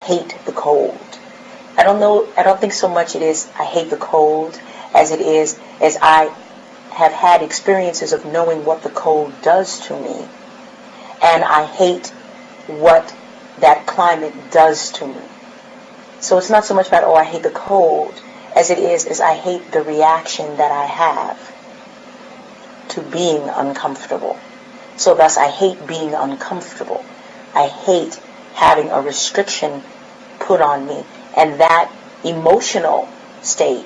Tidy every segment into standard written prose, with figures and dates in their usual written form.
hate the cold. I don't think so much it is I hate the cold as it is as I have had experiences of knowing what the cold does to me. And I hate what that climate does to me. So it's not so much about, I hate the cold, as it is I hate the reaction that I have to being uncomfortable. So thus I hate being uncomfortable. I hate having a restriction put on me. And that emotional state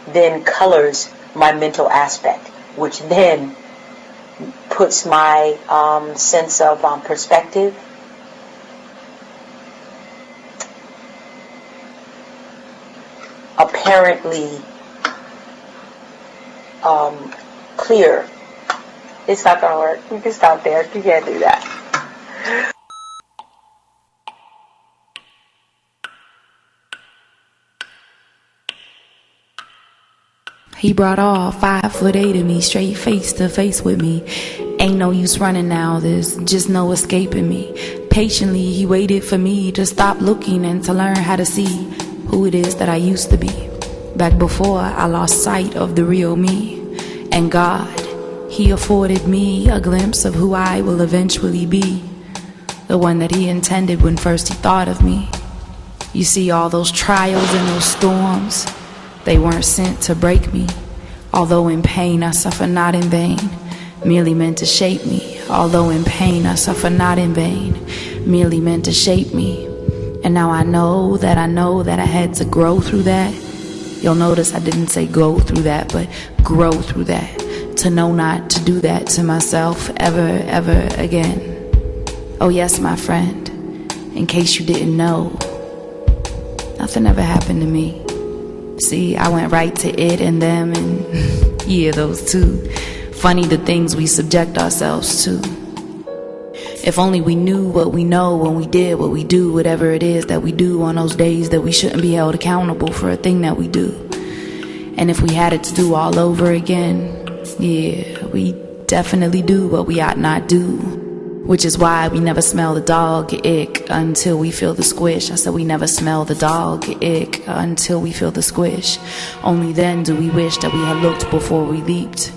then colors my mental aspect, which then puts my sense of perspective apparently clear. It's not going to work. You can stop there. You can't do that. He brought all 5'8" of me straight face to face with me. Ain't no use running now, there's just no escaping me. Patiently he waited for me to stop looking and to learn how to see who it is that I used to be, back before I lost sight of the real me. And God, he afforded me a glimpse of who I will eventually be, the one that he intended when first he thought of me. You see, all those trials and those storms, they weren't sent to break me. Although in pain I suffer not in vain, merely meant to shape me. Although in pain I suffer not in vain, merely meant to shape me. And now I know that I had to grow through that. You'll notice I didn't say go through that, but grow through that. To know not to do that to myself ever again. Oh yes, my friend, in case you didn't know, nothing ever happened to me. See, I went right to it and them and yeah, those two. Funny the things we subject ourselves to. If only we knew what we know when we did what we do, whatever it is that we do on those days that we shouldn't be held accountable for a thing that we do. And if we had it to do all over again, yeah, we definitely do what we ought not do. Which is why we never smell the dog ick until we feel the squish. I said we never smell the dog ick until we feel the squish. Only then do we wish that we had looked before we leaped.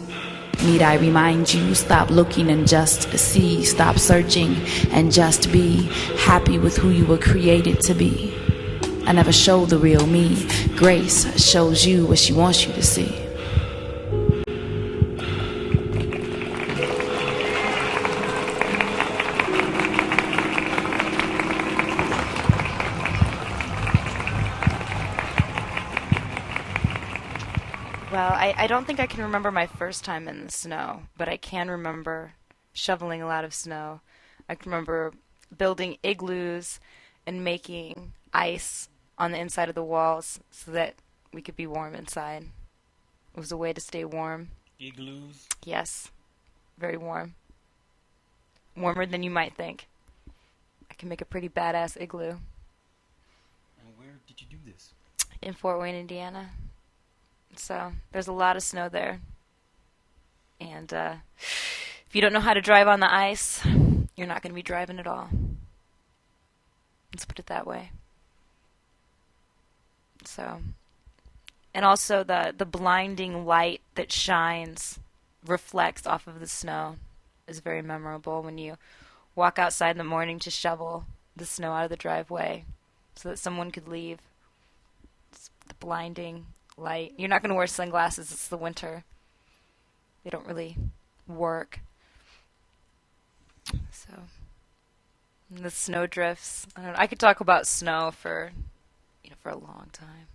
Need I remind you, stop looking and just see. Stop searching and just be happy with who you were created to be. I never show the real me. Grace shows you what she wants you to see. Well, I don't think I can remember my first time in the snow, but I can remember shoveling a lot of snow. I can remember building igloos and making ice on the inside of the walls so that we could be warm inside. It was a way to stay warm. Igloos? Yes. Very warm. Warmer than you might think. I can make a pretty badass igloo. And where did you do this? In Fort Wayne, Indiana. So there's a lot of snow there. And if you don't know how to drive on the ice, you're not going to be driving at all. Let's put it that way. So, and also the blinding light that shines, reflects off of the snow is very memorable when you walk outside in the morning to shovel the snow out of the driveway so that someone could leave. It's the blinding light. You're not going to wear sunglasses. It's the winter. They don't really work. So, and the snow drifts. I don't know. I could talk about snow for a long time.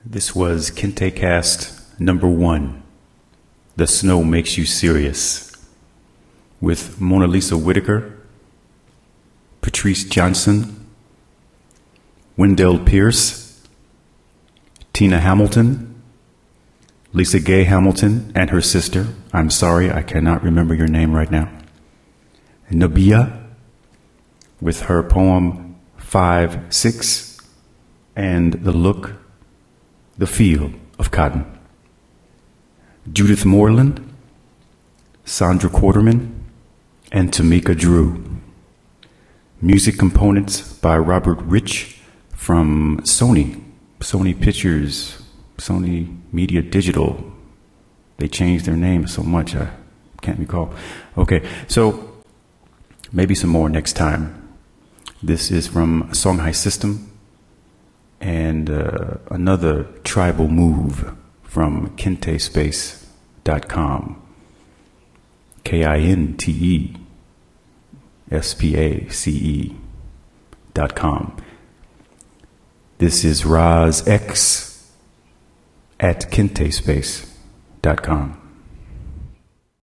This was Kintécast number 1, The Snow Makes You Serious, with Mona Lisa Whitaker, Patrice Johnson, Wendell Pierce, Tina Hamilton, Lisa Gay Hamilton and her sister, I'm sorry, I cannot remember your name right now, Nabia, with her poem 5-6, and The Look, The Feel of Cotton. Judith Moreland, Sandra Quarterman, and Tamika Drew. Music components by Robert Rich from Sony Pictures, Sony Media Digital. They changed their name so much, I can't recall. Okay, so maybe some more next time. This is from Songhai System and another tribal move from Kintécast.com. KINTESPACE.com. This is Roz X at Kintécast.com.